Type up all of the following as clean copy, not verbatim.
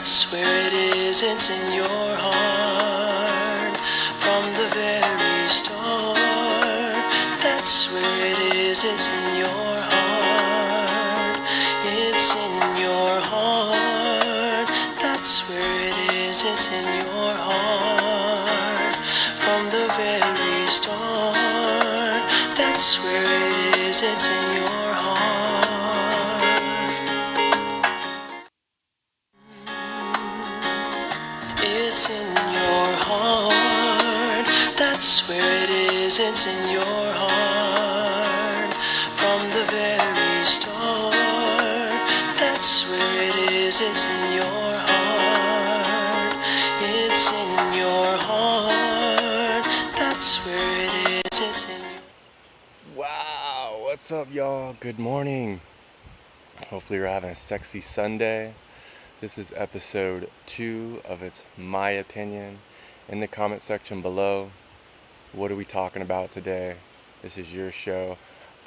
That's where it is, it's in your heart. From the very start, that's where it is, it's in your heart. It's in your heart. That's where it is, it's in your heart. From the very start, that's where it is, it's in your heart. It's in your heart. That's where it is, it's in your heart. From the very start, that's where it is, it's in your heart. It's in your heart. That's where it is, it's in your heart. Wow, what's up, y'all? Good morning. Hopefully you're having a sexy Sunday. This is episode 2 of It's My Opinion. In the comment section below, what are we talking about today? This is your show.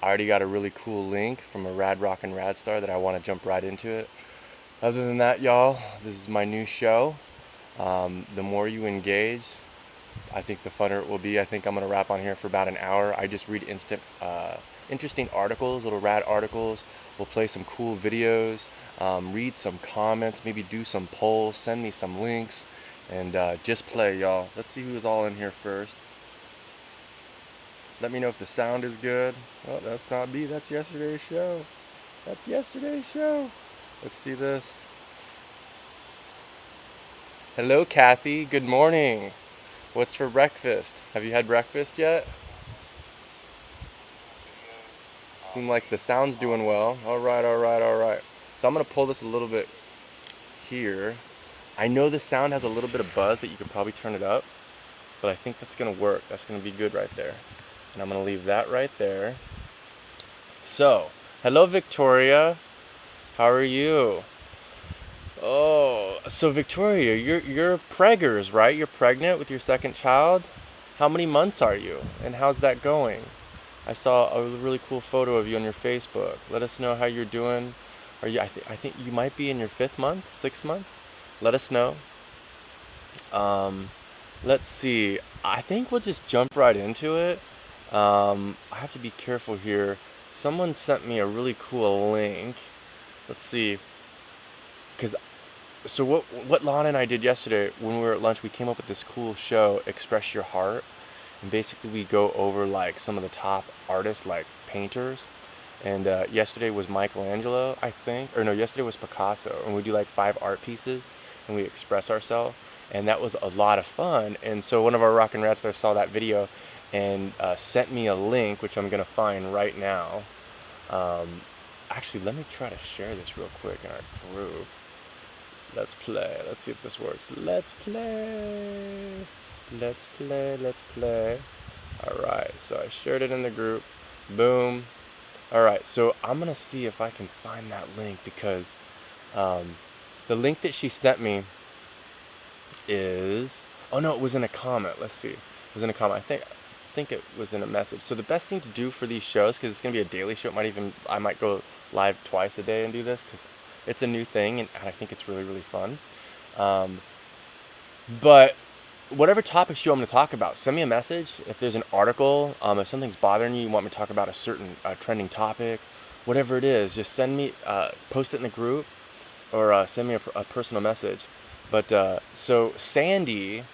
I already got a really cool link from a Rad Rockin' Rad Star that I want to jump right into it. Other than that, y'all, this is my new show. The more you engage, I think the funner it will be. I think I'm going to wrap on here for about an hour. I just read interesting articles, little rad articles. We'll play some cool videos, read some comments, maybe do some polls, send me some links, and just play, y'all. Let's see who's all in here first. Let me know if the sound is good. Oh, that's not me. That's yesterday's show. That's yesterday's show. Let's see this. Hello, Kathy. Good morning. What's for breakfast? Have you had breakfast yet? Seem like the sound's doing well. All right. So I'm going to pull this a little bit here. I know the sound has a little bit of buzz that you could probably turn it up, but I think that's going to work. That's going to be good right there. And I'm going to leave that right there. So, hello, Victoria. How are you? Oh, so Victoria, you're preggers, right? You're pregnant with your second child? How many months are you? And how's that going? I saw a really cool photo of you on your Facebook. Let us know how you're doing. Are you? I think you might be in your 5th month, 6th month. Let us know. Let's see. I think we'll just jump right into it. I have to be careful here. Someone sent me a really cool link. Let's see. So what Lana and I did yesterday when we were at lunch, we came up with this cool show, Express Your Heart. And basically we go over like some of the top artists, like painters. And yesterday was Michelangelo, I think. Or no, yesterday was Picasso. And we do like 5 art pieces and we express ourselves. And that was a lot of fun. And so one of our Rockin' Rad Stars saw that video and sent me a link, which I'm going to find right now. Actually, let me try to share this real quick in our group. Let's play. Let's see if this works. Let's play. Alright, so I shared it in the group. Boom. Alright, so I'm going to see if I can find that link because the link that she sent me is... Oh no, it was in a comment. Let's see. It was in a comment. I think it was in a message. So the best thing to do for these shows, because it's going to be a daily show, I might go live twice a day and do this because it's a new thing and I think it's really, really fun. But whatever topics you want me to talk about, send me a message. If there's an article, if something's bothering you, you want me to talk about a certain trending topic, whatever it is, just send me, post it in the group, or send me a personal message. But so Sandy,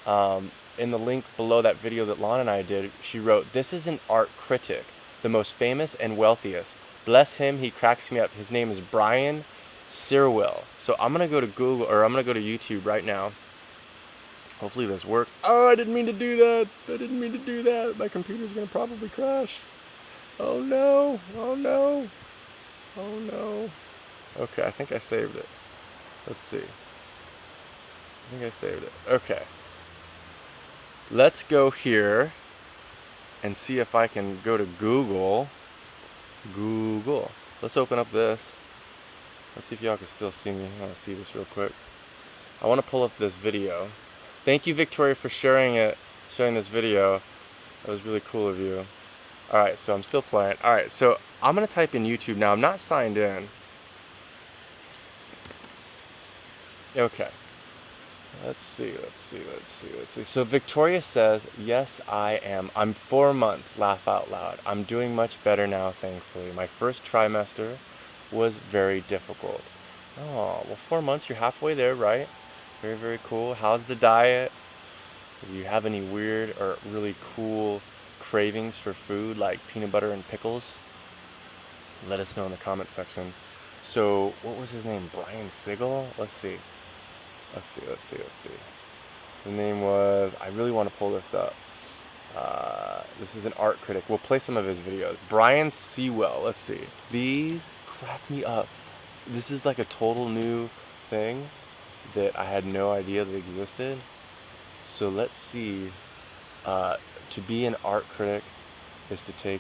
in the link below that video that Lana and I did, she wrote, "This is an art critic, the most famous and wealthiest. Bless him, he cracks me up. His name is Brian Sirwell." So I'm gonna go to Google, or I'm gonna go to YouTube right now. Hopefully this works. Oh, I didn't mean to do that. My computer's going to probably crash. Oh no. Okay, I think I saved it. Let's see. I think I saved it. Okay. Let's go here and see if I can go to Google. Let's open up this. Let's see if y'all can still see me. I want to see this real quick. I want to pull up this video. Thank you, Victoria, for sharing this video. That was really cool of you. Alright, so I'm still playing. Alright, so I'm going to type in YouTube now. I'm not signed in. Okay. Let's see. So Victoria says, yes, I am. I'm 4 months, laugh out loud. I'm doing much better now, thankfully. My first trimester was very difficult. Oh, well, 4 months, you're halfway there, right? Very, very cool. How's the diet? Do you have any weird or really cool cravings for food like peanut butter and pickles? Let us know in the comment section. So, what was his name? Brian Siegel? Let's see. The name was, I really want to pull this up. This is an art critic. We'll play some of his videos. Brian Sewell, let's see. These crack me up. This is like a total new thing that I had no idea that existed. So let's see. To be an art critic is to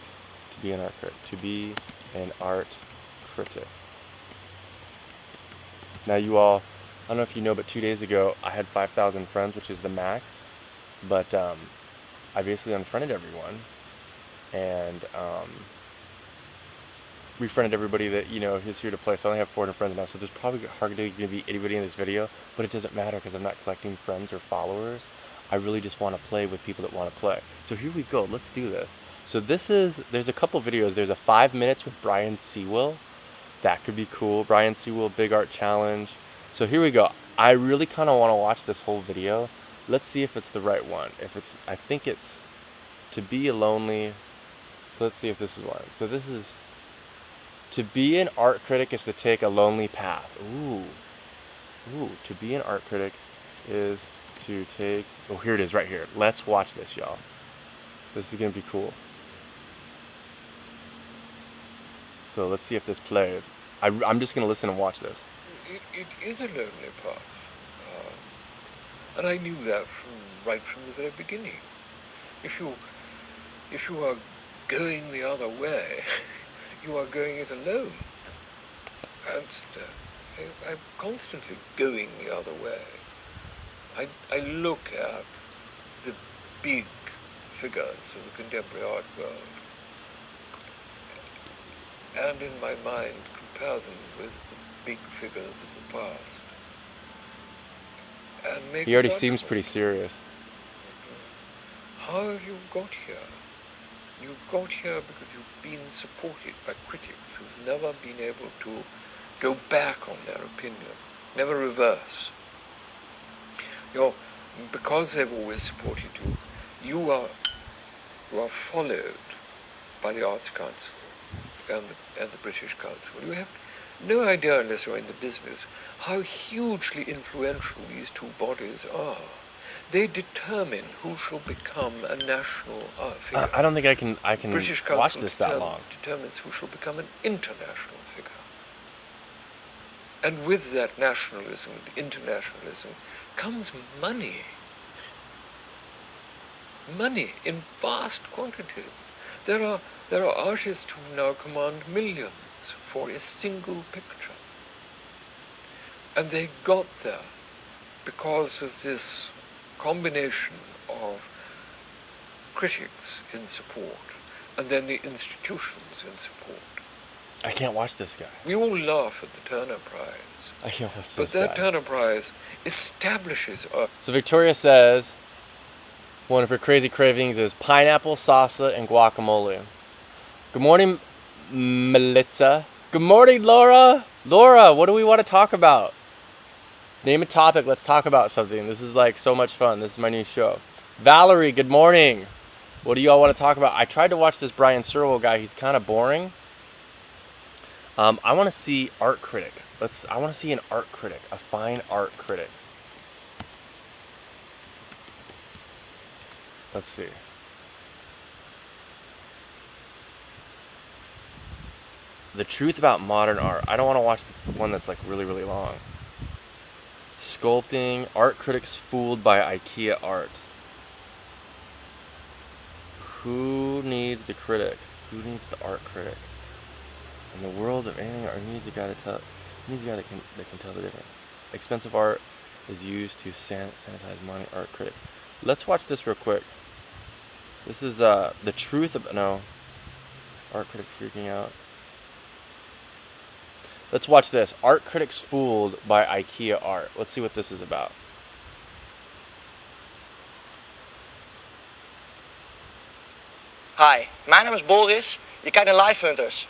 be an art critic. To be an art critic. Now you all, I don't know if you know, but 2 days ago I had 5,000 friends, which is the max. But I basically unfriended everyone and refriended everybody that is here to play. So I only have 400 friends now. So there's probably hardly going to be anybody in this video, but it doesn't matter because I'm not collecting friends or followers. I really just want to play with people that want to play. So here we go. Let's do this. So there's a couple videos. There's a 5 minutes with Brian Sewell. That could be cool. Brian Sewell, Big Art Challenge. So here we go. I really kind of want to watch this whole video. Let's see if it's the right one. I think it's to be a lonely. So let's see if this is one. So this is to be an art critic is to take a lonely path. Ooh. To be an art critic is to take. Oh, here it is, right here. Let's watch this, y'all. This is gonna be cool. So let's see if this plays. I'm just gonna listen and watch this. It is a lonely path. And I knew that right from the very beginning. If you are going the other way, you are going it alone. And I'm constantly going the other way. I look at the big figures of the contemporary art world, and in my mind compare them with the big figures of the past. And make He already judgment. seems pretty serious. How have you got here? You got here because you've been supported by critics who've never been able to go back on their opinion, never reverse. Because they've always supported you, you are followed by the Arts Council and the British Council. You have no idea, unless you're in the business, how hugely influential these two bodies are. They determine who shall become a national figure. I don't think I can British watch Council this that long. determines who shall become an international figure. And with that nationalism, with internationalism, comes money. Money in vast quantities. There are artists who now command millions for a single picture. And they got there because of this combination of critics in support and then the institutions in support. I can't watch this guy. We all laugh at the Turner Prize, I can't watch but this that guy. Turner Prize establishes a So Victoria says one of her crazy cravings is pineapple, salsa, and guacamole. Good morning, Melitza. Good morning, Laura. Laura, what do we want to talk about? Name a topic. Let's talk about something. This is like so much fun. This is my new show. Valerie, good morning. What do y'all want to talk about? I tried to watch this Brian Sewell guy. He's kind of boring. I want to see art critic. I want to see an art critic, a fine art critic. Let's see. The truth about modern art. I don't want to watch this one that's like really, really long. Sculpting. Art critics fooled by IKEA art. Who needs the critic? Who needs the art critic? In the world of anything art, who needs a guy that can tell the difference? Expensive art is used to sanitize money. Art critic. Let's watch this real quick. This is the truth of art critic freaking out. Let's watch this. Art critics fooled by IKEA art. Let's see what this is about. Hi, mijn naam is Boris. Je kijkt naar Live Hunters.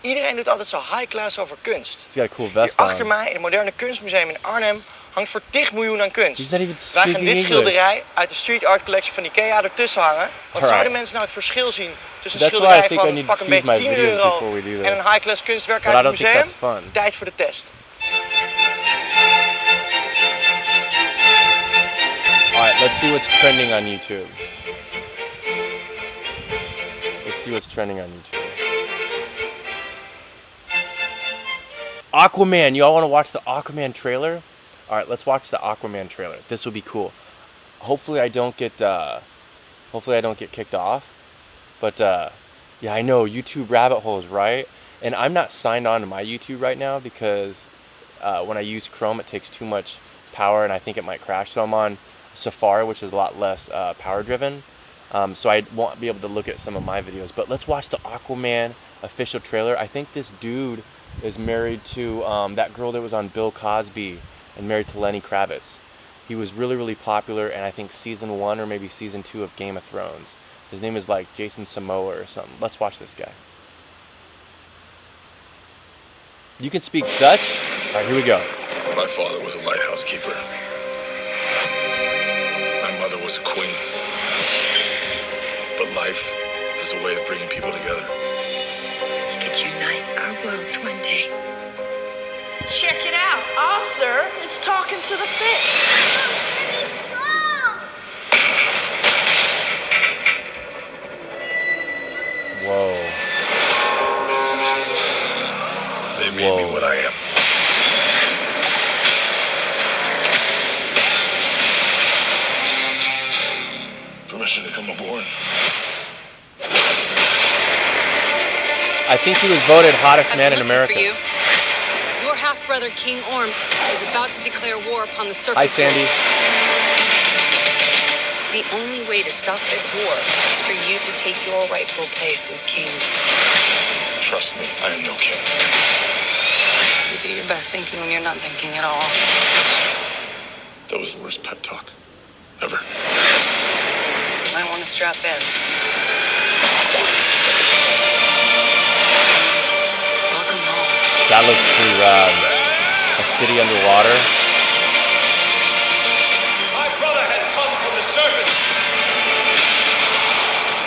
Iedereen doet altijd zo high class over kunst. He's got a cool vest Hier on. achter mij in het Moderne Kunstmuseum in Arnhem hangt voor 10 miljoen aan kunst. He's not even Wij gaan speaking dit English. schilderij uit de street art collectie van Ikea ertussen hangen. Want Alright. zouden mensen nou het verschil zien tussen een That's why I schilderij think I van need pak to een choose beetje my 10 videos euro before we do en this. een high class kunstwerk But I uit het don't think museum? that's fun. Tijd voor de test. Alright, let's see what's trending on YouTube. Let's see what's trending on YouTube. Aquaman. You all want to watch the Aquaman trailer? Alright, let's watch the Aquaman trailer. This will be cool. Hopefully I don't get kicked off. But yeah, I know YouTube rabbit holes, right? And I'm not signed on to my YouTube right now because when I use Chrome it takes too much power and I think it might crash. So I'm on Safari, which is a lot less power driven. So I won't be able to look at some of my videos. But let's watch the Aquaman official trailer. I think this dude is married to that girl that was on Bill Cosby and married to Lenny Kravitz. He was really, really popular in I think season 1 or maybe season 2 of Game of Thrones. His name is like Jason Momoa or something. Let's watch this guy. You can speak Dutch? Alright, here we go. My father was a lighthouse keeper. My mother was a queen. But life is a way of bringing people together. We could unite our worlds one day. Check it out. Arthur is talking to the fish. Whoa. They made me what I am. Permission to come aboard. I think he was voted hottest man in looking America. For you. Your half-brother King Orm is about to declare war upon the surface. Hi, Sandy. The only way to stop this war is for you to take your rightful place as king. Trust me, I am no king. You do your best thinking when you're not thinking at all. That was the worst pep talk ever. You might want to strap in. Welcome home. That looks pretty rad. A city underwater. My brother has come from the surface.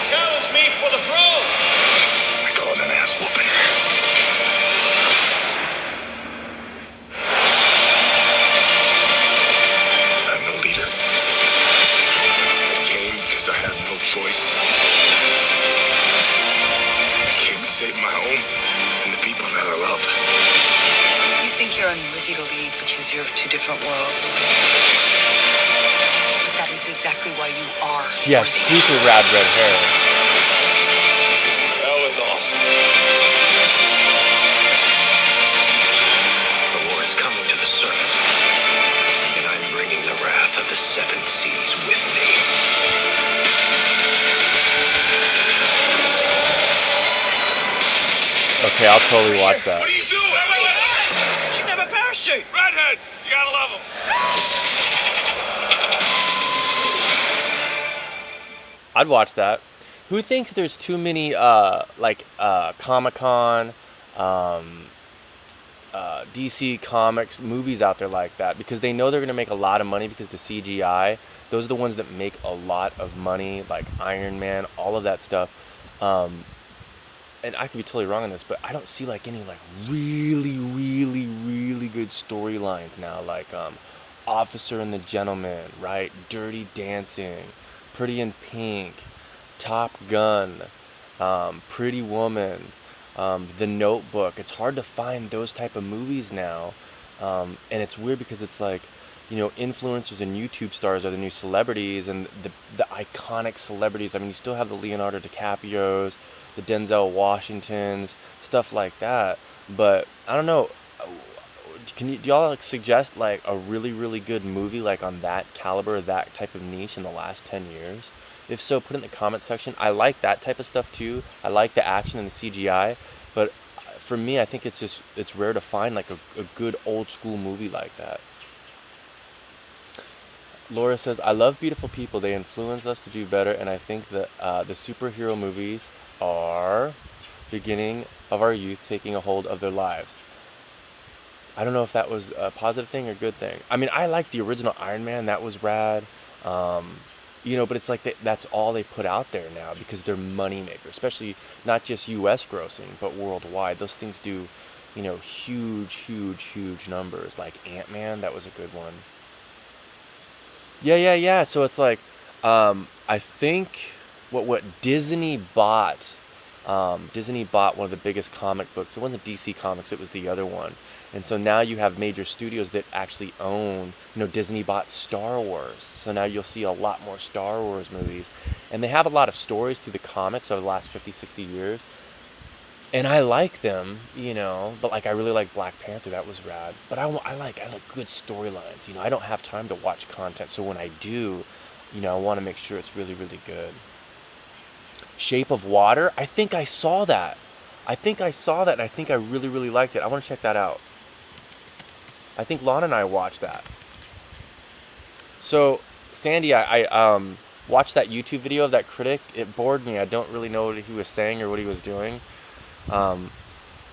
Challenge me for the throne. I call it an ass whooping. I'm no leader. I came because I had no choice. I came to save my home and the people that I love. You think you're unworthy to lead because you're of two different worlds. But that is exactly why you are She has worthy. super rad red hair. That was awesome. The war is coming to the surface, and I'm bringing the wrath of the seven seas with me. Okay, I'll totally watch that. What are you doing? You should have a parachute. Redheads! You gotta love them. I'd watch that. Who thinks there's too many Comic-Con, DC Comics movies out there like that because they know they're gonna make a lot of money because the CGI, those are the ones that make a lot of money, like Iron Man, all of that stuff. And I could be totally wrong on this, but I don't see like any like really, really, really good storylines now, like Officer and the Gentleman, right? Dirty Dancing, Pretty in Pink, Top Gun, Pretty Woman, The Notebook. It's hard to find those type of movies now, and it's weird because it's like, you know, influencers and YouTube stars are the new celebrities, and the iconic celebrities. I mean, you still have the Leonardo DiCaprios, the Denzel Washingtons, stuff like that. But I don't know. Do y'all like suggest like a really, really good movie like on that caliber, that type of niche in the last 10 years? If so, put it in the comment section. I like that type of stuff too. I like the action and the CGI, but for me, I think it's rare to find like a good old school movie like that. Laura says, I love beautiful people. They influence us to do better, and I think that the superhero movies are beginning of our youth taking a hold of their lives. I don't know if that was a positive thing or good thing. I mean, I like the original Iron Man. That was rad. But it's like that's all they put out there now because they're money makers, especially not just U.S. grossing, but worldwide. Those things do, huge, huge, huge numbers. Like Ant-Man, that was a good one. Yeah. So it's like, I think what Disney bought one of the biggest comic books. It wasn't DC Comics, it was the other one. And so now you have major studios that actually own, Disney bought Star Wars. So now you'll see a lot more Star Wars movies. And they have a lot of stories through the comics over the last 50, 60 years. And I like them, but like I really like Black Panther, that was rad. But I like good storylines, I don't have time to watch content. So when I do, I want to make sure it's really, really good. Shape of Water, I think I saw that. And I think I really, really liked it. I want to check that out. I think Lana and I watched that. So, Sandy, I watched that YouTube video of that critic. It bored me. I don't really know what he was saying or what he was doing. The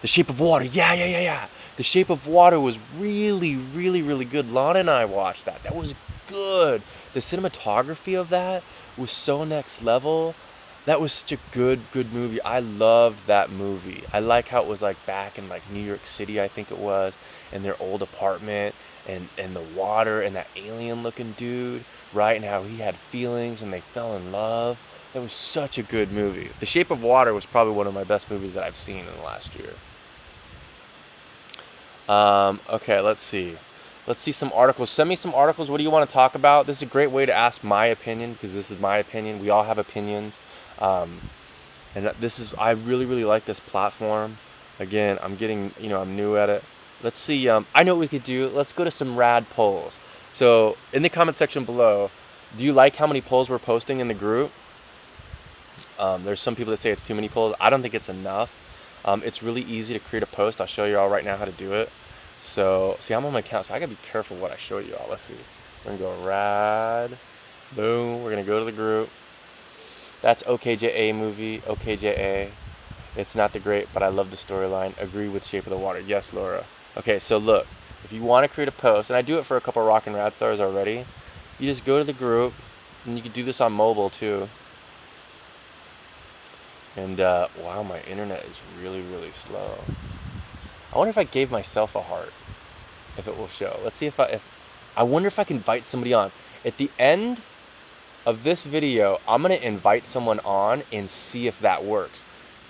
Shape of Water, yeah. The Shape of Water was really, really, really good. Lana and I watched that. That was good. The cinematography of that was so next level. That was such a good movie. I loved that movie. I like how it was like back in like New York City, I think it was, in their old apartment, and the water and that alien looking dude, right? And how he had feelings and they fell in love. That was such a good movie. The Shape of Water was probably one of my best movies that I've seen in the last year. Okay, let's see. Let's see some articles. Send me some articles. What do you want to talk about? This is a great way to ask my opinion, because this is my opinion. We all have opinions. I really, really like this platform. Again, I'm new at it. Let's see, I know what we could do. Let's go to some rad polls. So, in the comment section below, do you like how many polls we're posting in the group? There's some people that say it's too many polls. I don't think it's enough. It's really easy to create a post. I'll show you all right now how to do it. So, see, I'm on my account, so I gotta be careful what I show you all. Let's see. We're gonna go rad. Boom. We're gonna go to the group. That's OKJA movie, OKJA. It's not the great, but I love the storyline. Agree with Shape of the Water. Yes, Laura. Okay, so look, if you want to create a post, and I do it for a couple of Rock and Rad stars already, you just go to the group, and you can do this on mobile too. And wow, my internet is really, really slow. I wonder if I gave myself a heart, if it will show. Let's see if I wonder if I can invite somebody on. At the end of this video, I'm gonna invite someone on and see if that works.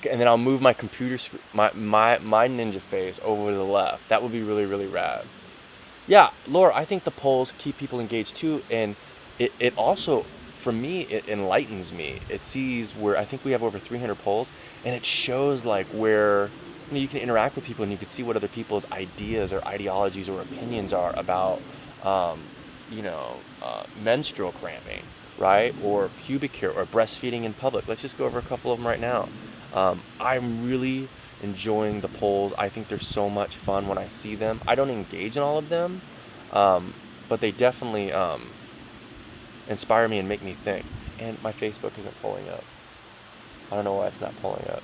And then I'll move my computer my ninja face over to the left. That would be really, really rad. Yeah, Laura, I think the polls keep people engaged too, and it also, for me, it enlightens me. It sees where I think we have over 300 polls, and it shows like where you can interact with people and you can see what other people's ideas or ideologies or opinions are about menstrual cramping, right? Or pubic hair or breastfeeding in public. Let's just go over a couple of them right now. I'm really enjoying the polls. I think they're so much fun when I see them. I don't engage in all of them, but they definitely inspire me and make me think. And my Facebook isn't pulling up. I don't know why it's not pulling up.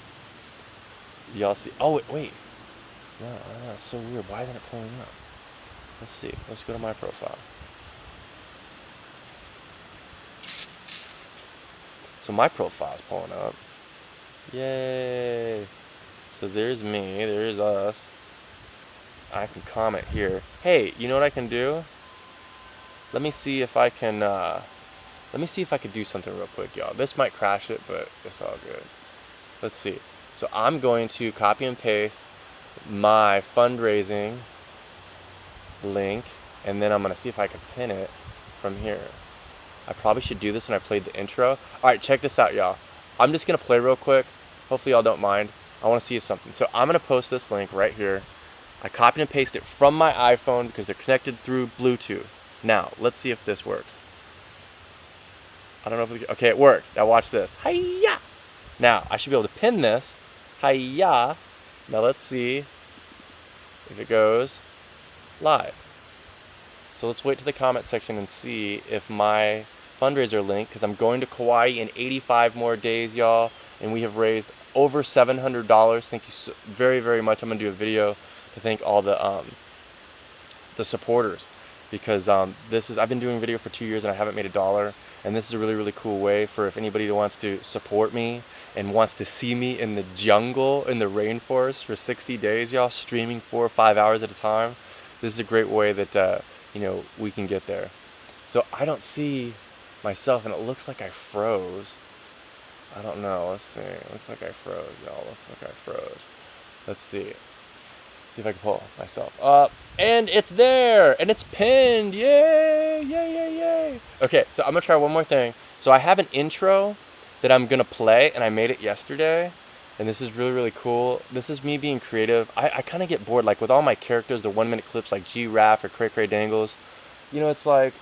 Y'all see? Oh, wait. No, that's so weird. Why isn't it pulling up? Let's see. Let's go to my profile. So my profile's pulling up. Yay! So there's me, there's us. I can comment here. Hey, you know what I can do? Let me see if I can do something real quick, y'all. This might crash it, but it's all good. Let's see. So I'm going to copy and paste my fundraising link, and then I'm going to see if I can pin it from here. I probably should do this when I played the intro. Alright, check this out, y'all. I'm just going to play real quick. Hopefully y'all don't mind. I want to see something. So I'm going to post this link right here. I copied and pasted it from my iPhone because they're connected through Bluetooth. Now, let's see if this works. I don't know if okay, it worked. Now watch this. Hi-ya! Now, I should be able to pin this. Hi-ya! Now let's see if it goes live. So let's wait to the comment section and see if my fundraiser link, because I'm going to Kauai in 85 more days, y'all, and we have raised over $700. Thank you so very, very much. I'm going to do a video to thank all the supporters, because I've been doing video for 2 years and I haven't made $1, and this is a really, really cool way for if anybody wants to support me and wants to see me in the jungle, in the rainforest for 60 days, y'all, streaming 4 or 5 hours at a time. This is a great way that we can get there. So I don't see myself, and it looks like I froze. I don't know. Let's see. It looks like I froze, y'all. Looks like I froze. Let's see. See if I can pull myself up. And it's there! And it's pinned! Yay! Yay, yay, yay! Okay, so I'm going to try one more thing. So I have an intro that I'm going to play, and I made it yesterday. And this is really, really cool. This is me being creative. I kind of get bored, like with all my characters, the 1-minute clips like G-Rap or Cray Cray Dangles. It's like,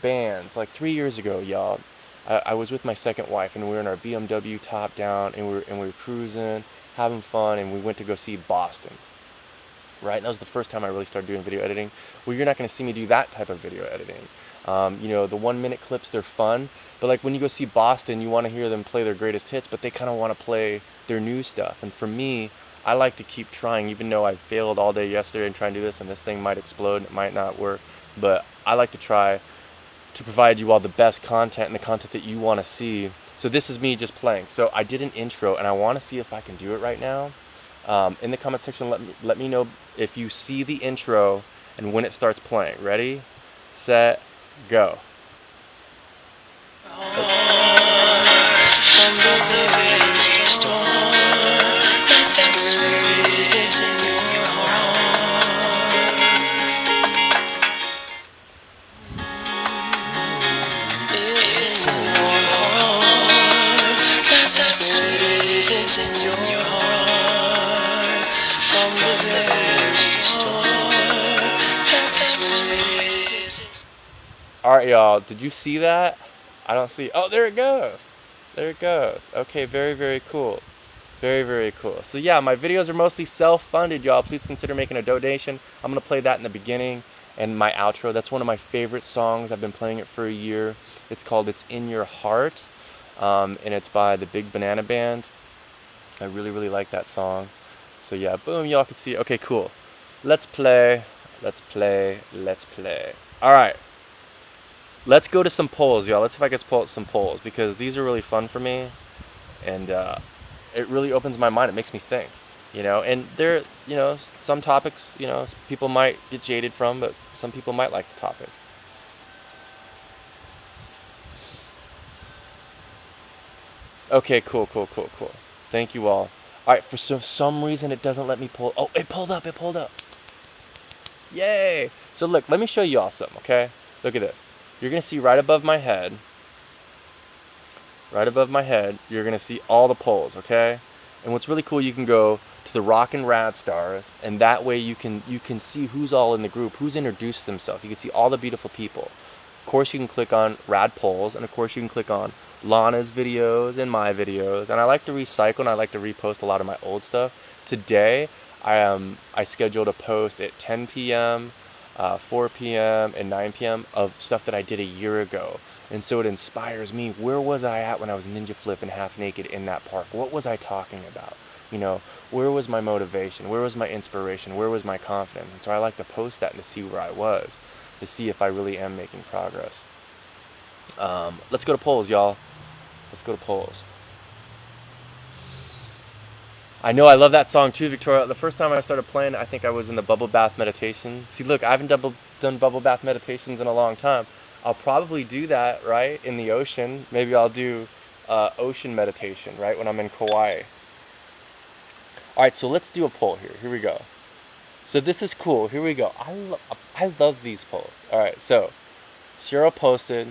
bands. Like 3 years ago, y'all, I was with my second wife, and we were in our BMW top down, and we were cruising, having fun, and we went to go see Boston. Right? And that was the first time I really started doing video editing. Well, you're not going to see me do that type of video editing. The 1-minute clips, they're fun. But like when you go see Boston, you want to hear them play their greatest hits, but they kind of want to play their new stuff. And for me, I like to keep trying, even though I failed all day yesterday and trying to do this, and this thing might explode, it might not work. But I like to try to provide you all the best content and the content that you want to see. So this is me just playing. So I did an intro, and I want to see if I can do it right now. In the comment section, let me know if you see the intro and when it starts playing. Ready, set, go. From the very start, that's where it is, it's in your heart. It's in your heart, that's where it is, it's in your heart. From the very start, that's where it is. Alright, y'all, did you see that? I don't see. Oh, there it goes. There it goes. Okay, very, very cool. Very, very cool. So yeah, my videos are mostly self-funded, y'all. Please consider making a donation. I'm going to play that in the beginning and my outro. That's one of my favorite songs. I've been playing it for a year. It's called It's In Your Heart, and it's by the Big Banana Band. I really, really like that song. So yeah, boom, y'all can see. Okay, cool. Let's play. Let's play. Let's play. All right. Let's go to some polls, y'all. Let's see if I can pull up some polls, because these are really fun for me, and it really opens my mind. It makes me think, and there, some topics, people might get jaded from, but some people might like the topics. Okay, cool. Thank you all. All right, for some reason it doesn't let me pull. Oh, it pulled up. Yay! So look, let me show you all something, okay? Look at this. You're going to see right above my head, you're going to see all the polls, okay? And what's really cool, you can go to the Rockin' Rad Stars, and that way you can see who's all in the group, who's introduced themselves. You can see all the beautiful people. Of course, you can click on Rad Polls, and of course, you can click on Lana's videos and my videos. And I like to recycle, and I like to repost a lot of my old stuff. Today, I scheduled a post at 10 p.m., 4 p.m. and 9 p.m. of stuff that I did a year ago. And so it inspires me. Where was I at when I was ninja flipping half naked in that park? What was I talking about? Where was my motivation? Where was my inspiration? Where was my confidence? And so I like to post that and to see where I was, to see if I really am making progress. Let's go to polls, y'all. Let's go to polls. I know, I love that song too, Victoria. The first time I started playing, I think I was in the bubble bath meditation. See, look, I haven't done bubble bath meditations in a long time. I'll probably do that, right, in the ocean. Maybe I'll do ocean meditation, right, when I'm in Kauai. All right, so let's do a poll here. Here we go. So this is cool. Here we go. I love these polls. All right, so Cheryl posted,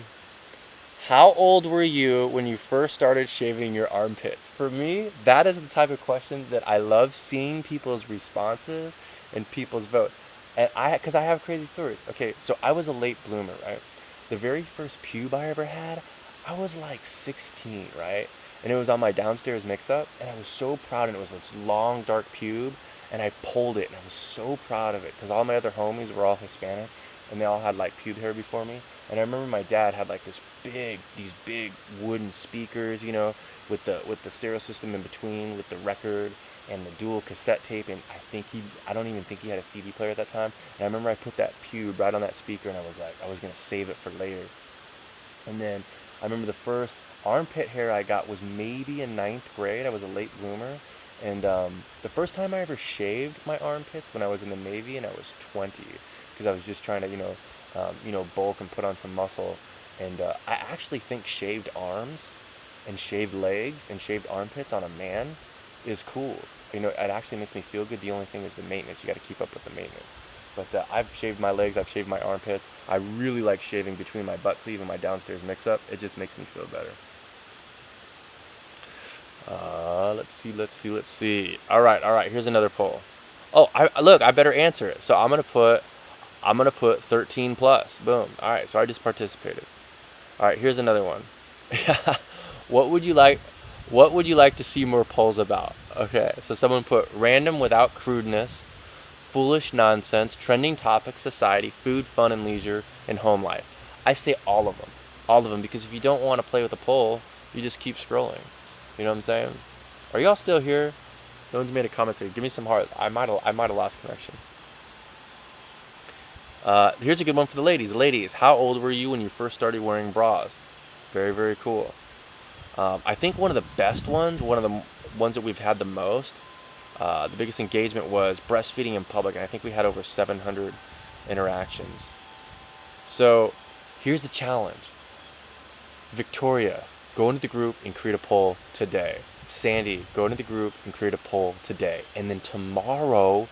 how old were you when you first started shaving your armpits? For me, that is the type of question that I love seeing people's responses and people's votes. And because I have crazy stories. Okay, so I was a late bloomer, right? The very first pube I ever had, I was like 16, right? And it was on my downstairs mix-up, and I was so proud, and it was this long, dark pube. and I pulled it, and I was so proud of it because all my other homies were all Hispanic, and they all had like pubed hair before me. And I remember my dad had like these big wooden speakers, you know, with the stereo system in between, with the record and the dual cassette tape. And I don't even think he had a CD player at that time. And I remember I put that pube right on that speaker, and I was like, I was gonna save it for later. And then I remember the first armpit hair I got was maybe in 9th grade. I was a late bloomer. And the first time I ever shaved my armpits when I was in the Navy, and I was 20, because I was just trying to, bulk and put on some muscle. And I actually think shaved arms and shaved legs and shaved armpits on a man is cool. You know, it actually makes me feel good. The only thing is the maintenance. You got to keep up with the maintenance. But I've shaved my legs, I've shaved my armpits. I really like shaving between my butt cleave and my downstairs mix-up. It just makes me feel better. Let's see. All right. Here's another poll. Oh, I better answer it. So I'm gonna put 13 plus. Boom. All right. So I just participated. All right. Here's another one. What would you like to see more polls about? Okay. So someone put random without crudeness, foolish nonsense, trending topics, society, food, fun and leisure, and home life. I say all of them, because if you don't want to play with a poll, you just keep scrolling. You know what I'm saying? Are y'all still here? No one's made a comment, so give me some heart. I might have lost connection. Here's a good one for the ladies. Ladies, how old were you when you first started wearing bras? Very, very cool. I think one of the best ones, one of the ones that we've had the most, the biggest engagement was breastfeeding in public, and I think we had over 700 interactions. So here's the challenge. Victoria, go into the group and create a poll today. Sandy, go into the group and create a poll today. And then tomorrow,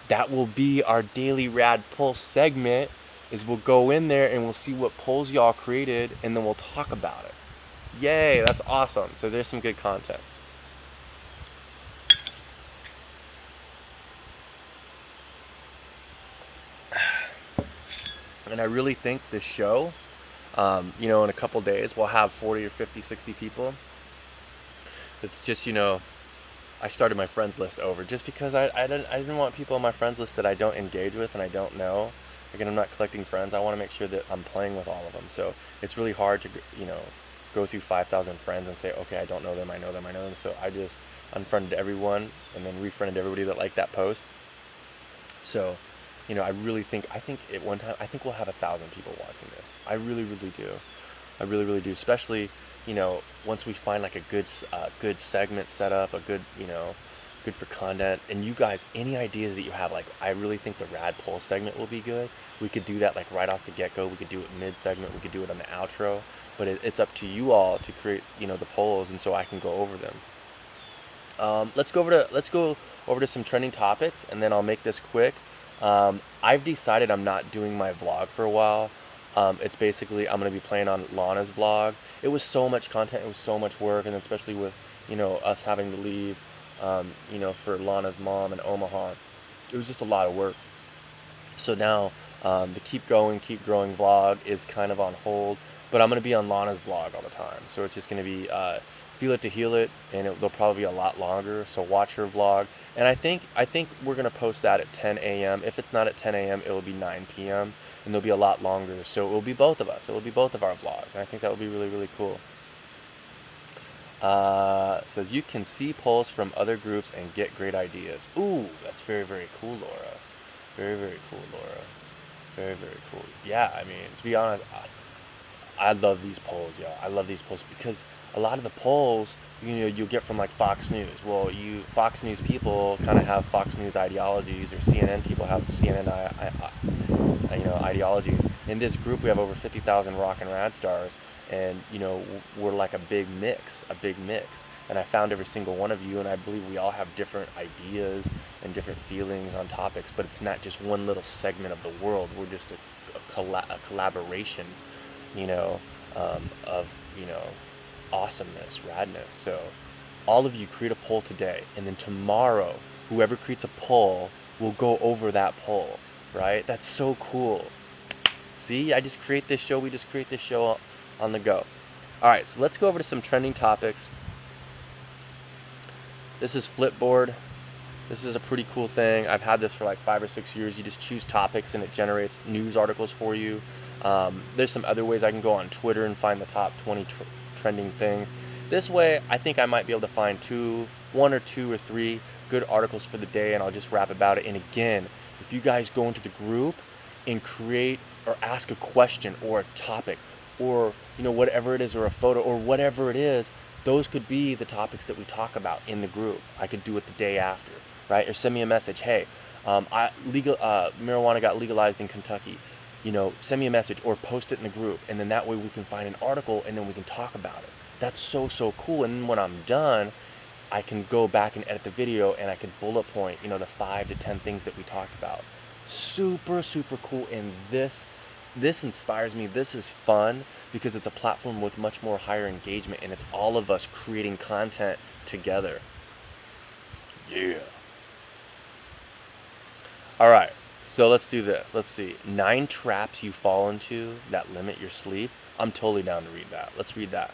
that will be our daily rad poll segment, is we'll go in there and we'll see what polls y'all created, and then we'll talk about it. Yay, that's awesome. So there's some good content. And I really think this show, in a couple days, we'll have 40 or 50, 60 people. It's just, I started my friends list over just because I didn't want people on my friends list that I don't engage with and I don't know. Again, I'm not collecting friends. I want to make sure that I'm playing with all of them. So it's really hard to, go through 5,000 friends and say, okay, I don't know them, I know them. So I just unfriended everyone and then refriended everybody that liked that post. So, I think at one time, I think we'll have 1,000 people watching this. I really, really do. I really, really do. Especially, once we find like a good segment set up, a good, good for content. And you guys, any ideas that you have, like, I really think the rad poll segment will be good. We could do that like right off the get-go. We could do it mid-segment. We could do it on the outro. But it's up to you all to create, the polls, and so I can go over them. Let's go over to some trending topics, and then I'll make this quick. I've decided I'm not doing my vlog for a while. It's basically, I'm going to be playing on Lana's vlog. It was so much content, it was so much work, and especially with, us having to leave, for Lana's mom in Omaha. It was just a lot of work. So now, the Keep Growing vlog is kind of on hold, but I'm going to be on Lana's vlog all the time. So it's just going to be, Feel It to Heal It, and they'll probably be a lot longer, so watch her vlog. And I think we're going to post that at 10 a.m. If it's not at 10 a.m., it will be 9 p.m., and they'll be a lot longer. So it will be both of us. It will be both of our vlogs, and I think that will be really, really cool. It says, you can see polls from other groups and get great ideas. Ooh, that's very, very cool, Laura. Very, very cool, Laura. Very, very cool. Yeah, I mean, to be honest, I love these polls, y'all. I love these polls because a lot of the polls, you'll get from like Fox News. Well, Fox News people kind of have Fox News ideologies, or CNN people have CNN ideologies. In this group, we have over 50,000 rock and rad stars, and we're like a big mix. And I found every single one of you, and I believe we all have different ideas and different feelings on topics, but it's not just one little segment of the world. We're just a collaboration, of awesomeness, radness. So all of you create a poll today, and then tomorrow, whoever creates a poll will go over that poll, right? That's so cool. See, we just create this show on the go. All right, so let's go over to some trending topics. This is Flipboard. This is a pretty cool thing. I've had this for like 5 or 6 years. You just choose topics and it generates news articles for you. There's some other ways I can go on Twitter and find the top 20 trending things. This way, I think I might be able to find 1 or 2 or 3 good articles for the day, and I'll just rap about it. And again, if you guys go into the group and create or ask a question or a topic or, you know, whatever it is, or a photo or whatever it is, those could be the topics that we talk about in the group. I could do it the day after, right? Or send me a message, hey, marijuana got legalized in Kentucky. You know, send me a message or post it in the group, and then that way we can find an article and then we can talk about it. That's so cool. And then when I'm done, I can go back and edit the video and I can bullet point, you know, the 5 to 10 things that we talked about. Super cool. And this inspires me. This is fun because it's a platform with much more higher engagement, and it's all of us creating content together. Yeah. All right. So let's do this. Let's see. 9 traps you fall into that limit your sleep. I'm totally down to read that. Let's read that.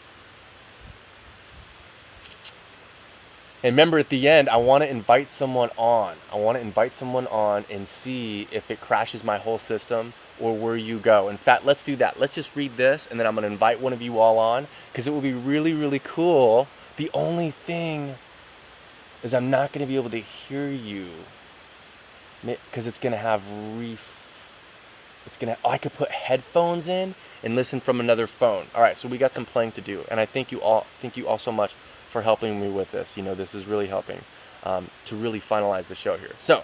And remember, at the end, I want to invite someone on. I want to invite someone on and see if it crashes my whole system or where you go. In fact, let's do that. Let's just read this, and then I'm going to invite one of you all on, because it will be really cool. The only thing is I'm not going to be able to hear you, because it's going to have I could put headphones in and listen from another phone. All right, so we got some playing to do, and I thank you all so much for helping me with this. You know, this is really helping to really finalize the show here. So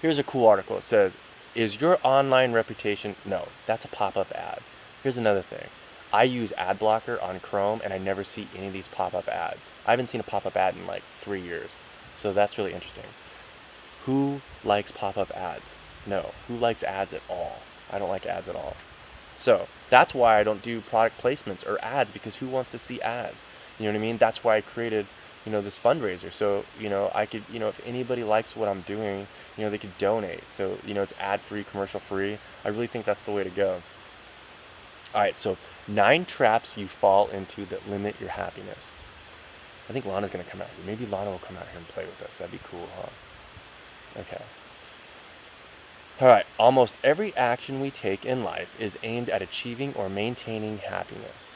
here's a cool article. It says, is your online reputation... No, that's a pop-up ad. Here's another thing. I use ad blocker on Chrome, and I never see any of these pop-up ads. I haven't seen a pop-up ad in like 3 years. So that's really interesting. Who likes pop-up ads? No. Who likes ads at all? I don't like ads at all. So that's why I don't do product placements or ads, because who wants to see ads? You know what I mean? That's why I created, you know, this fundraiser. So, you know, I could, you know, if anybody likes what I'm doing, you know, they could donate. So, you know, it's ad-free, commercial-free. I really think that's the way to go. All right, so 9 traps you fall into that limit your happiness. I think Lana's going to come out here. Maybe Lana will come out here and play with us. That'd be cool, huh? Okay. All right, almost every action we take in life is aimed at achieving or maintaining happiness.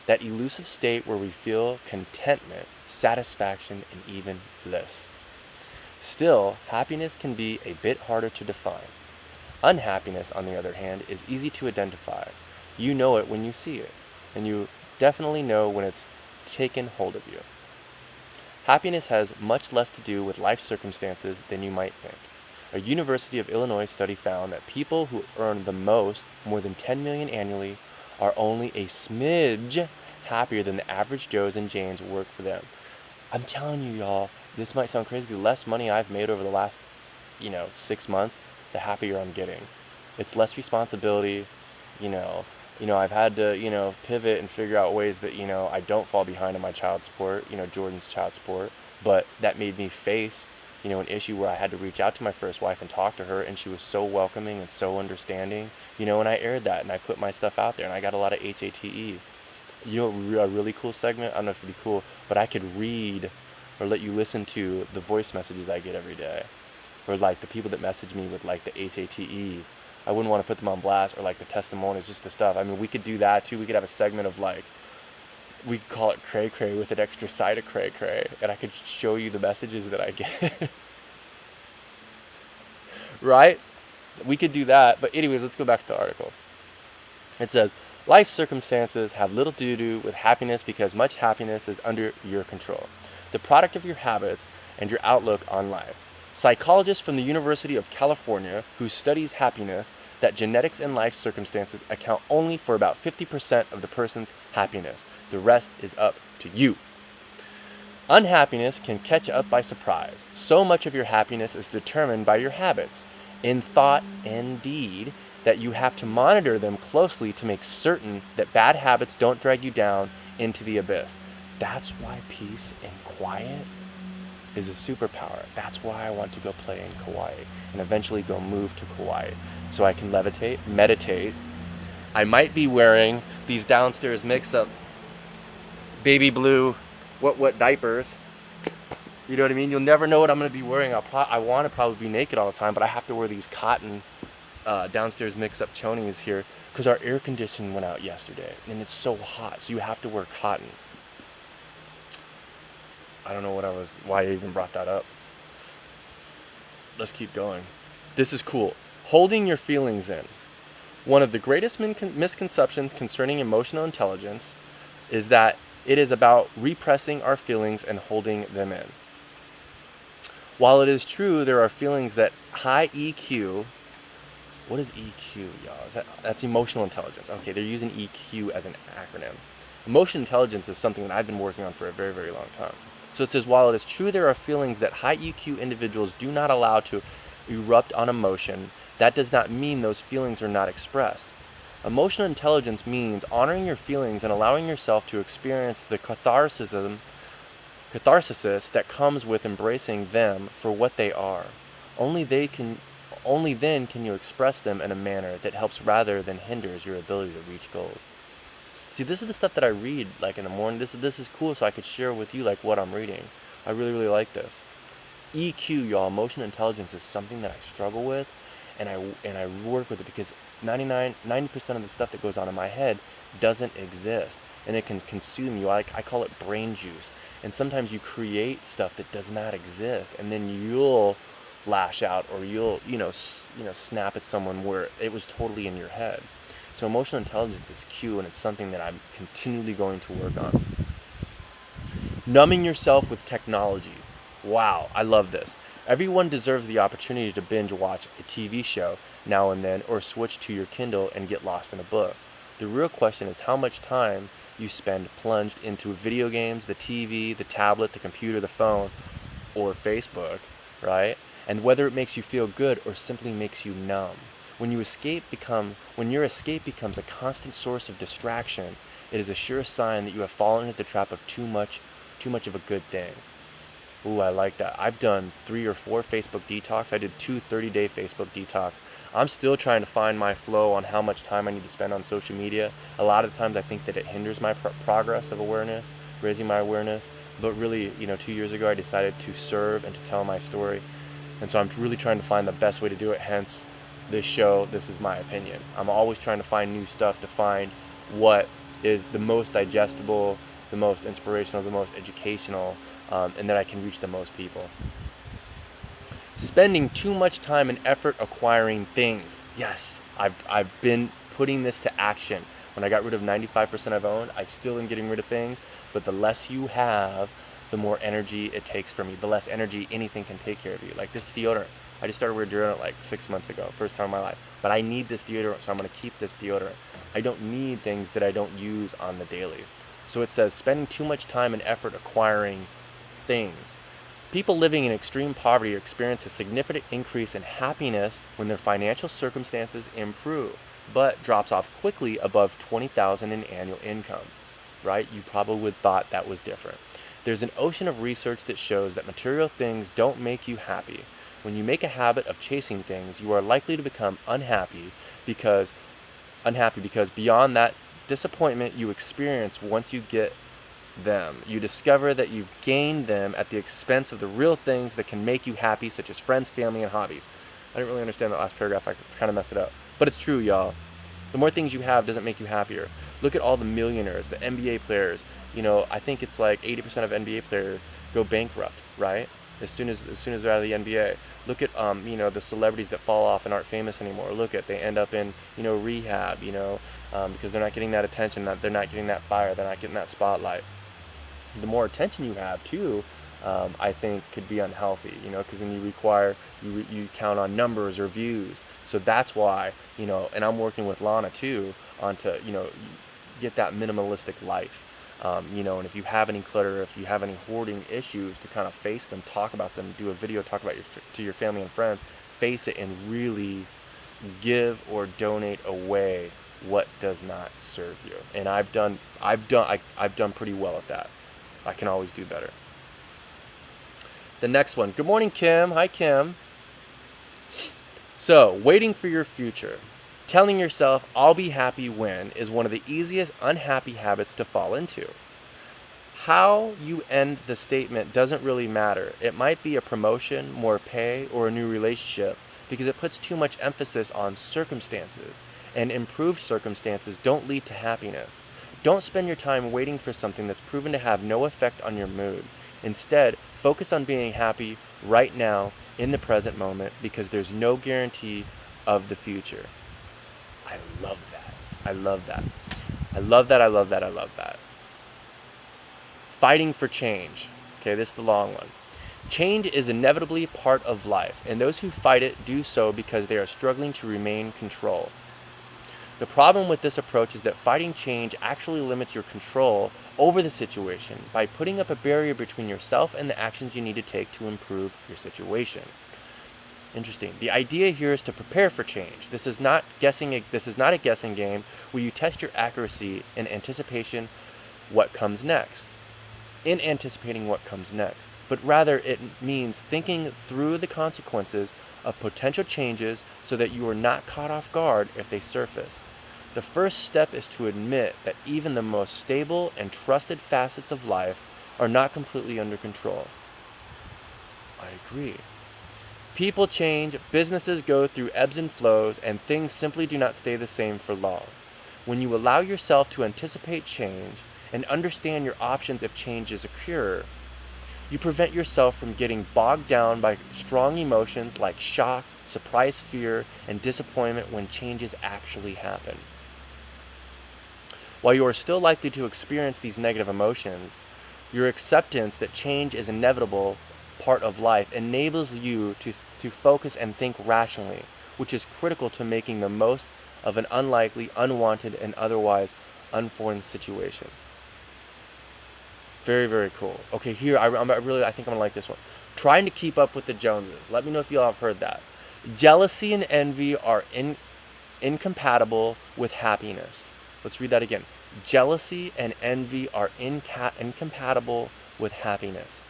That elusive state where we feel contentment, satisfaction, and even bliss. Still, happiness can be a bit harder to define. Unhappiness, on the other hand, is easy to identify. You know it when you see it, and you definitely know when it's taken hold of you. Happiness has much less to do with life circumstances than you might think. A University of Illinois study found that people who earn the most, more than $10 million annually, are only a smidge happier than the average Joes and Janes who work for them. I'm telling you, y'all, this might sound crazy. The less money I've made over the last, 6 months, the happier I'm getting. It's less responsibility, I've had to, pivot and figure out ways that, I don't fall behind on my child support, Jordan's child support. But that made me face, an issue where I had to reach out to my first wife and talk to her, and she was so welcoming and so understanding, and I aired that, and I put my stuff out there, and I got a lot of HATE. A really cool segment? I don't know if it'd be cool, but I could read or let you listen to the voice messages I get every day, or like the people that message me with like the HATE. I wouldn't want to put them on blast, or like the testimonies, just the stuff. I mean, we could do that too. We could have a segment of like, we could call it Cray Cray with an extra side of Cray Cray, and I could show you the messages that I get. Right? We could do that. But anyways, let's go back to the article. It says, life circumstances have little to do with happiness because much happiness is under your control. The product of your habits and your outlook on life. Psychologists from the University of California, who studies happiness, that genetics and life circumstances account only for about 50% of the person's happiness. The rest is up to you. Unhappiness can catch up by surprise. So much of your happiness is determined by your habits, in thought and deed, that you have to monitor them closely to make certain that bad habits don't drag you down into the abyss. That's why peace and quiet is a superpower. That's why I want to go play in Kauai and eventually go move to Kauai so I can levitate, meditate. I might be wearing these downstairs mix-up baby blue what diapers You know what I mean? You'll never know what I'm going to be wearing. I want to probably be naked all the time, but I have to wear these cotton downstairs mix-up chonies here because our air conditioning went out yesterday, and it's so hot, so you have to wear cotton. I don't know why I even brought that up. Let's keep going. This is cool. Holding your feelings in. One of the greatest misconceptions concerning emotional intelligence is that it is about repressing our feelings and holding them in. While it is true there are feelings that high EQ, what is EQ, y'all? That's emotional intelligence. Okay, they're using EQ as an acronym. Emotional intelligence is something that I've been working on for a very, very long time. So it says, while it is true there are feelings that high EQ individuals do not allow to erupt on emotion, that does not mean those feelings are not expressed. Emotional intelligence means honoring your feelings and allowing yourself to experience the catharsis that comes with embracing them for what they are. Only then can you express them in a manner that helps rather than hinders your ability to reach goals. See, this is the stuff that I read like in the morning. This is cool, so I could share with you like what I'm reading. I really, really like this. EQ, y'all, emotional intelligence is something that I struggle with, and I work with it because 90% of the stuff that goes on in my head doesn't exist, and it can consume you. I call it brain juice. And sometimes you create stuff that does not exist, and then you'll lash out or you'll snap at someone where it was totally in your head. So emotional intelligence is Q, and it's something that I'm continually going to work on. Numbing yourself with technology. Wow, I love this. Everyone deserves the opportunity to binge watch a TV show now and then, or switch to your Kindle and get lost in a book. The real question is how much time you spend plunged into video games, the TV, the tablet, the computer, the phone, or Facebook, right? And whether it makes you feel good or simply makes you numb. When your escape becomes a constant source of distraction, it is a sure sign that you have fallen into the trap of too much of a good thing. Ooh, I like that. I've done 3 or 4 Facebook detox. I did 2 30-day Facebook detox. I'm still trying to find my flow on how much time I need to spend on social media. A lot of times I think that it hinders my progress of awareness, raising my awareness. But really, 2 years ago I decided to serve and to tell my story. And so I'm really trying to find the best way to do it, hence this show. This is my opinion. I'm always trying to find new stuff to find what is the most digestible, the most inspirational, the most educational, and that I can reach the most people. Spending too much time and effort acquiring things. Yes, I've been putting this to action. When I got rid of 95% I've owned, I still am getting rid of things, but the less you have, the more energy it takes from you. The less energy anything can take care of you. Like this deodorant. I just started wearing deodorant like 6 months ago, first time in my life. But I need this deodorant, so I'm going to keep this deodorant. I don't need things that I don't use on the daily. So it says spending too much time and effort acquiring things. People living in extreme poverty experience a significant increase in happiness when their financial circumstances improve, but drops off quickly above $20,000 in annual income. Right? You probably would have thought that was different. There's an ocean of research that shows that material things don't make you happy. When you make a habit of chasing things, you are likely to become unhappy because beyond that disappointment you experience once you get them, you discover that you've gained them at the expense of the real things that can make you happy, such as friends, family, and hobbies. I didn't really understand that last paragraph. I kind of messed it up. But it's true, y'all. The more things you have doesn't make you happier. Look at all the millionaires, the NBA players. I think it's like 80% of NBA players go bankrupt, right? As soon as they're out of the NBA. Look at the celebrities that fall off and aren't famous anymore. Look at, they end up in rehab, because they're not getting that attention, they're not getting that fire, they're not getting that spotlight. The more attention you have too, I think could be unhealthy, because then you count on numbers or views. So that's why, and I'm working with Lana too on to get that minimalistic life. And if you have any clutter, if you have any hoarding issues, to kind of face them, talk about them, do a video, talk about to your family and friends, face it, and really give or donate away what does not serve you. And I've done pretty well at that. I can always do better. The next one. Good morning, Kim. Hi, Kim. So, waiting for your future. Telling yourself, I'll be happy when, is one of the easiest unhappy habits to fall into. How you end the statement doesn't really matter. It might be a promotion, more pay, or a new relationship, because it puts too much emphasis on circumstances, and improved circumstances don't lead to happiness. Don't spend your time waiting for something that's proven to have no effect on your mood. Instead, focus on being happy right now in the present moment, because there's no guarantee of the future. I love that. I love that. I love that. I love that. I love that. Fighting for change. Okay, this is the long one. Change is inevitably part of life, and those who fight it do so because they are struggling to remain in control. The problem with this approach is that fighting change actually limits your control over the situation by putting up a barrier between yourself and the actions you need to take to improve your situation. Interesting. The idea here is to prepare for change. This is not a guessing game where you test your accuracy in anticipating what comes next. But rather it means thinking through the consequences of potential changes so that you are not caught off guard if they surface. The first step is to admit that even the most stable and trusted facets of life are not completely under control. I agree. People change, businesses go through ebbs and flows, and things simply do not stay the same for long. When you allow yourself to anticipate change and understand your options if changes occur, you prevent yourself from getting bogged down by strong emotions like shock, surprise, fear, and disappointment when changes actually happen. While you are still likely to experience these negative emotions, your acceptance that change is inevitable part of life enables you to focus and think rationally, which is critical to making the most of an unlikely, unwanted, and otherwise unforeseen situation. Very, very cool. Okay, here, I think I'm going to like this one. Trying to keep up with the Joneses. Let me know if you all have heard that. Jealousy and envy are incompatible with happiness. Let's read that again. Jealousy and envy are incompatible with happiness.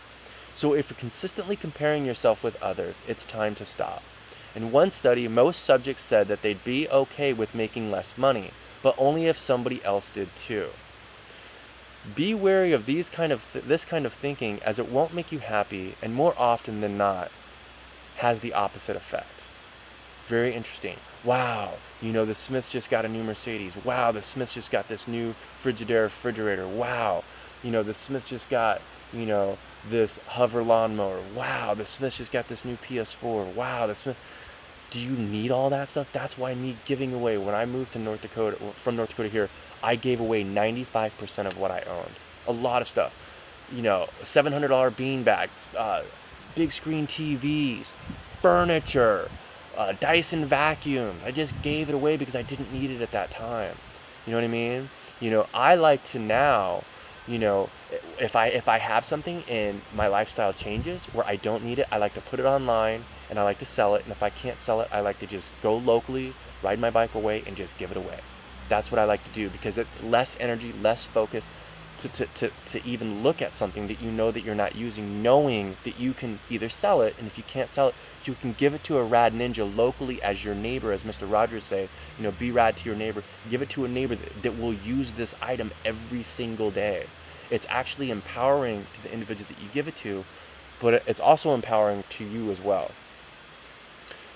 So if you're consistently comparing yourself with others, it's time to stop. In one study, most subjects said that they'd be okay with making less money, but only if somebody else did too. Be wary of this kind of thinking, as it won't make you happy, and more often than not, has the opposite effect. Very interesting. Wow, the Smiths just got a new Mercedes. Wow, the Smiths just got this new Frigidaire refrigerator. Wow, the Smiths just got, this hover lawnmower. Wow, the Smiths just got this new PS4. Wow, the Smiths. Do you need all that stuff? That's why me giving away, when I moved to from North Dakota here, I gave away 95% of what I owned. A lot of stuff. $700 bean bags, big screen TVs, furniture, Dyson vacuums. I just gave it away because I didn't need it at that time. You know what I mean? I like to now, if I have something and my lifestyle changes where I don't need it, I like to put it online and I like to sell it. And if I can't sell it, I like to just go locally, ride my bike away, and just give it away. That's what I like to do, because it's less energy, less focus to even look at something that that you're not using, knowing that you can either sell it, and if you can't sell it, you can give it to a rad ninja locally as your neighbor, as Mr. Rogers say, be rad to your neighbor. Give it to a neighbor that will use this item every single day. It's actually empowering to the individual that you give it to, but it's also empowering to you as well.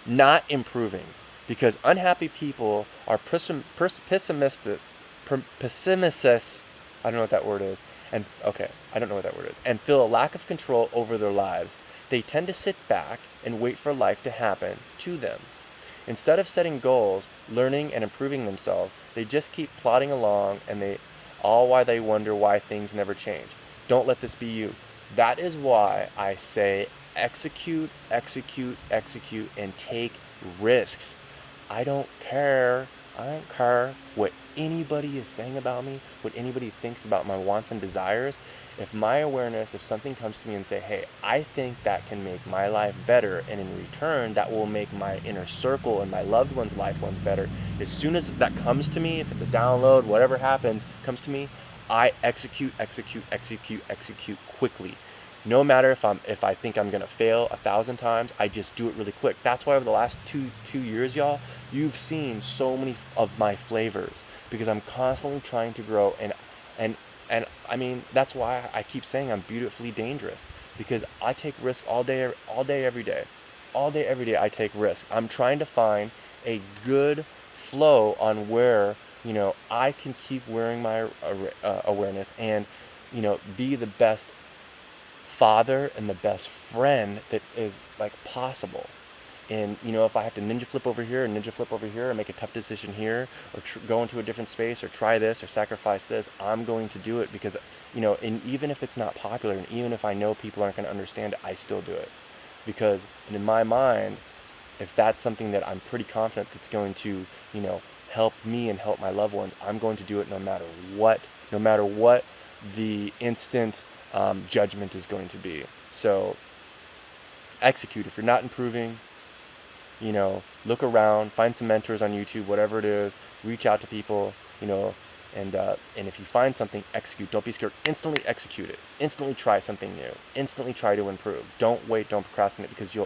Not improving, because unhappy people are pessimists. I don't know what that word is. And feel a lack of control over their lives. They tend to sit back and wait for life to happen to them. Instead of setting goals, learning, and improving themselves, they just keep plodding along, and why they wonder why things never change. Don't let this be you. That is why I say execute, and take risks. I don't care what anybody is saying about me, what anybody thinks about my wants and desires. If my awareness, if something comes to me and say, hey, I think that can make my life better, and in return, that will make my inner circle and my loved ones' life ones better, as soon as that comes to me, if it's a download, whatever happens, comes to me, I execute quickly. No matter if I think I'm going to fail 1,000 times, I just do it really quick. That's why over the last two years, y'all, you've seen so many of my flavors, because I'm constantly trying to grow, and And I mean, that's why I keep saying I'm beautifully dangerous, because I take risk all day, every day. All day, every day, I take risk. I'm trying to find a good flow on where, I can keep wearing my awareness and, be the best father and the best friend that is like possible. And if I have to ninja flip over here and ninja flip over here, or make a tough decision here, or go into a different space, or try this, or sacrifice this, I'm going to do it, because and even if it's not popular, and even if I know people aren't going to understand it, I still do it, because in my mind, if that's something that I'm pretty confident that's going to help me and help my loved ones, I'm going to do it no matter what the instant judgment is going to be. So execute. If you're not improving, look around, find some mentors on YouTube, whatever it is, reach out to people, and if you find something, execute. Don't be scared. Instantly execute it. Instantly try something new. Instantly try to improve. Don't wait. Don't procrastinate, because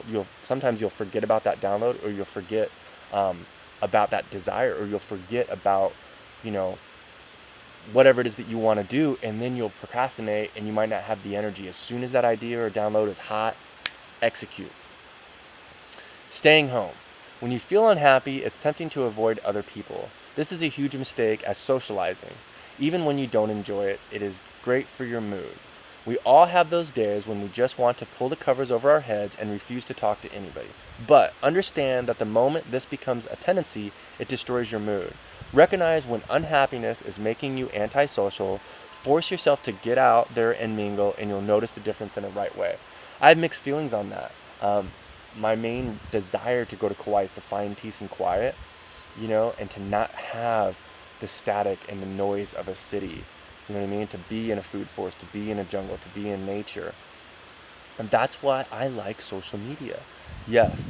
sometimes you'll forget about that download, or you'll forget about that desire, or you'll forget about whatever it is that you want to do, and then you'll procrastinate, and you might not have the energy. As soon as that idea or download is hot, execute. Staying home. When you feel unhappy, it's tempting to avoid other people. This is a huge mistake as socializing. Even when you don't enjoy it, it is great for your mood. We all have those days when we just want to pull the covers over our heads and refuse to talk to anybody. But understand that the moment this becomes a tendency, it destroys your mood. Recognize when unhappiness is making you antisocial. Force yourself to get out there and mingle, and you'll notice the difference in the right way. I have mixed feelings on that. My main desire to go to Kauai is to find peace and quiet, and to not have the static and the noise of a city, you know what I mean? To be in a food forest, to be in a jungle, to be in nature. And that's why I like social media. Yes,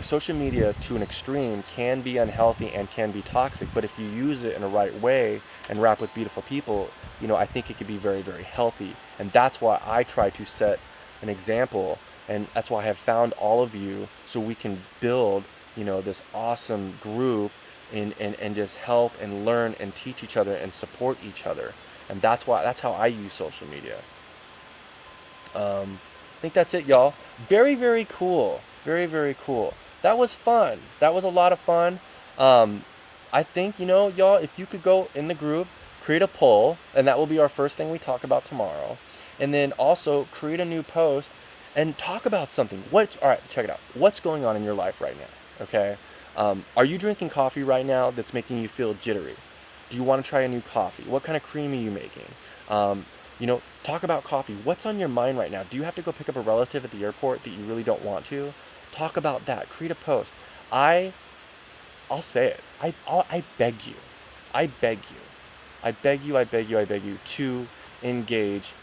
social media to an extreme can be unhealthy and can be toxic, but if you use it in a right way and rap with beautiful people, I think it can be very, very healthy. And that's why I try to set an example. And that's why I have found all of you, so we can build, this awesome group and just help and learn and teach each other and support each other. And that's how I use social media. I think that's it, y'all. Very, very cool. Very, very cool. That was fun. That was a lot of fun. I think, y'all, if you could go in the group, create a poll, and that will be our first thing we talk about tomorrow. And then also create a new post and talk about something. All right, check it out. What's going on in your life right now? Okay. Are you drinking coffee right now that's making you feel jittery? Do you want to try a new coffee? What kind of cream are you making? Talk about coffee. What's on your mind right now? Do you have to go pick up a relative at the airport that you really don't want to? Talk about that. Create a post. I'll say it. I beg you. I beg you to engage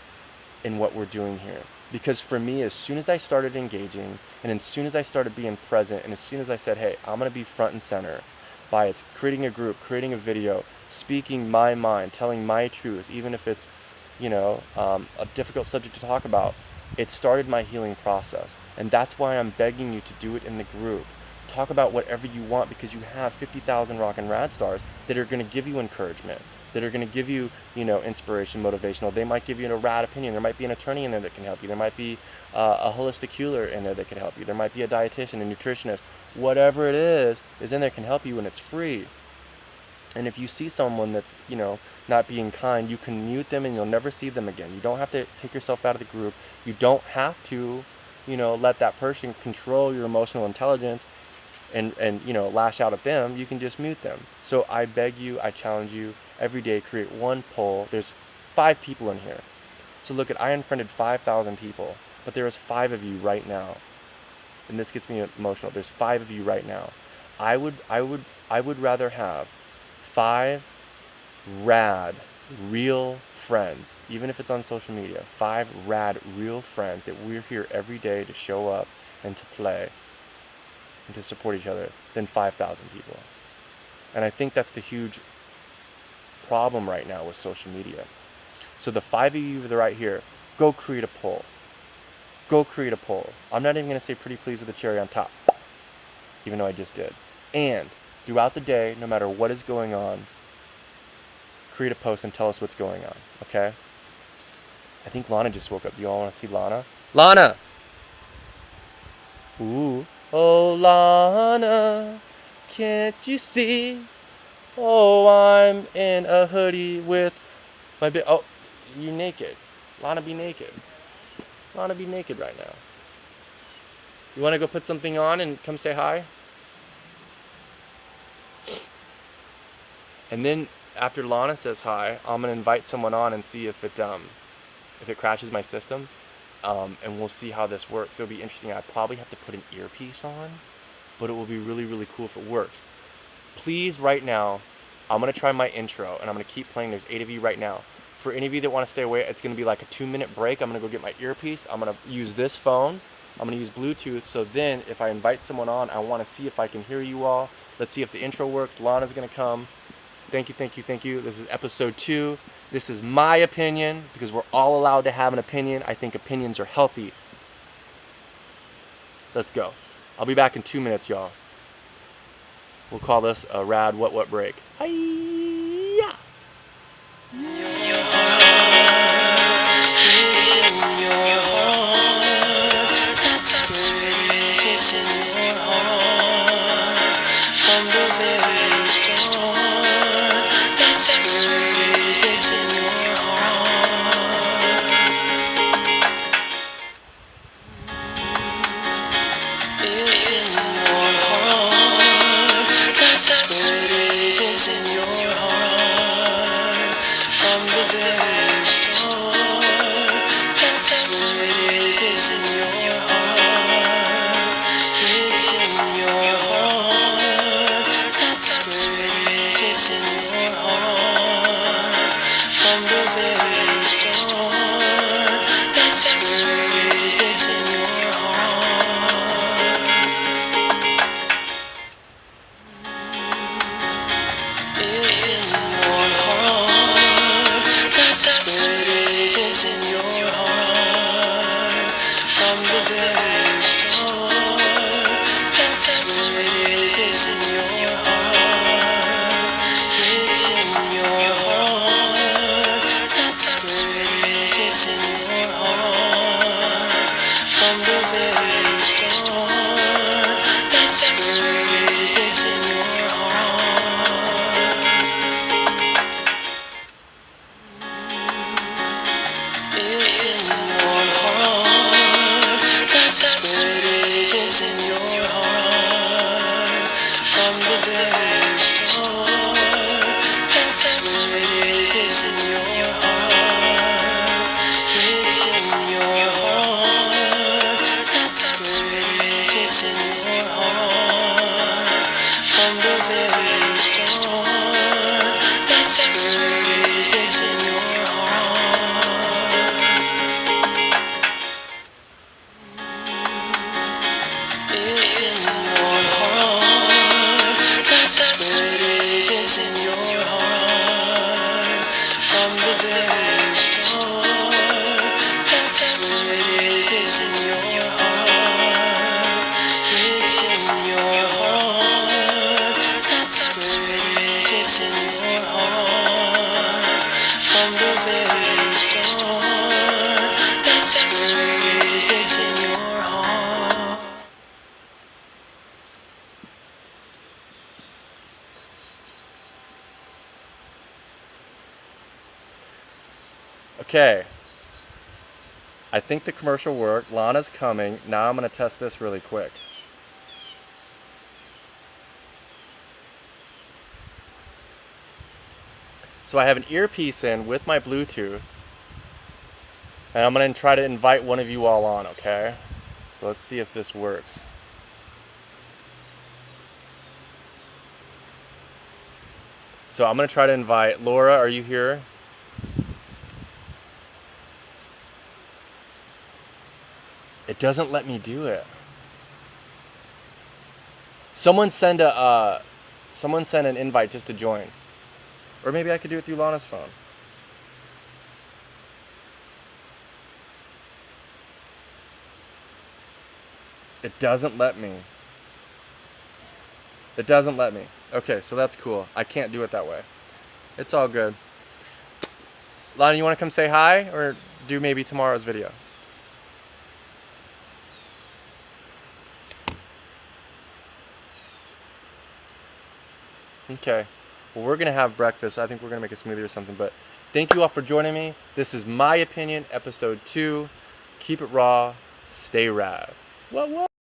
in what we're doing here. Because for me, as soon as I started engaging, and as soon as I started being present, and as soon as I said, hey, I'm going to be front and center by creating a group, creating a video, speaking my mind, telling my truth, even if it's, a difficult subject to talk about, it started my healing process. And that's why I'm begging you to do it in the group. Talk about whatever you want, because you have 50,000 rock and rad stars that are going to give you encouragement, that are going to give you, inspiration, motivational. They might give you a rad opinion. There might be an attorney in there that can help you. There might be a holistic healer in there that can help you. There might be a dietitian, a nutritionist. Whatever it is in there can help you, and it's free. And if you see someone that's, not being kind, you can mute them and you'll never see them again. You don't have to take yourself out of the group. You don't have to, let that person control your emotional intelligence and lash out at them. You can just mute them. So I beg you, I challenge you, every day create one poll. There's 5 people in here. So look I unfriended 5,000 people, but there is 5 of you right now. And this gets me emotional. There's 5 of you right now. I would rather have 5 rad, real friends, even if it's on social media, 5 rad, real friends that we're here every day to show up and to play and to support each other, than 5,000 people. And I think that's the huge problem right now with social media. So the 5 of you that are right here, go create a poll. Go create a poll. I'm not even going to say pretty please with a cherry on top, even though I just did. And throughout the day, no matter what is going on, create a post and tell us what's going on, okay? I think Lana just woke up. Do you all want to see Lana? Lana! Ooh. Oh, Lana, can't you see? Oh, I'm in a hoodie with my oh, you naked. Lana, be naked. Lana, be naked right now. You want to go put something on and come say hi? And then after Lana says hi, I'm gonna invite someone on and see if it crashes my system, and we'll see how this works. It'll be interesting. I probably have to put an earpiece on, but it will be really, really cool if it works. Please, right now, I'm gonna try my intro, and I'm gonna keep playing. There's 8 of you right now. For any of you that want to stay away, it's gonna be like a 2-minute break. I'm gonna go get my earpiece. I'm gonna use this phone. I'm gonna use Bluetooth. So then, if I invite someone on, I want to see if I can hear you all. Let's see if the intro works. Lana's gonna come. Thank you, thank you, thank you. This is episode 2. This is my opinion, because we're all allowed to have an opinion. I think opinions are healthy. Let's go. I'll be back in 2 minutes, y'all. We'll call this a rad what break. Hi-ya! It's in your heart. That's where it is. It's in your heart. From the very start. That's where it is. It's in your heart. It's in your heart. That's where it is. It's in your heart. From the very start. That's where it is. It's in your heart. It's in your heart. That's where it is. It's in your heart. From the very start. That's where it is. It's in your heart. It's in your heart. That's where it is. It's in your heart. From the very start. That's where it is. It's in your heart. It's in your heart. That's where it is. It's in your heart. From the very start. That's where it is. It's in your heart. It's in your heart. That's where it is. It's in your heart. From the very start. That's where it is. It's in your heart. It's in your heart. That's where it is. It's in your heart. From the very start. That's where it is. It's in your heart. It's in your heart. That's where it is. It's in your heart. From the very start. That's where it is. It's in your heart. It's in your heart. That's where it is. It's in your heart. From the very start. That's where it is. It's in your heart. Okay. I think the commercial worked. Lana's coming. Now I'm going to test this really quick. So I have an earpiece in with my Bluetooth. And I'm going to try to invite one of you all on, okay? So let's see if this works. So I'm going to try to invite Laura. Are you here? It doesn't let me do it. Someone send an invite just to join. Or maybe I could do it through Lana's phone. It doesn't let me. It doesn't let me. Okay, so that's cool. I can't do it that way. It's all good. Lana, you want to come say hi or do maybe tomorrow's video? Okay. Well, we're going to have breakfast. I think we're going to make a smoothie or something. But thank you all for joining me. This is My Opinion, episode 2. Keep it raw. Stay rad. What?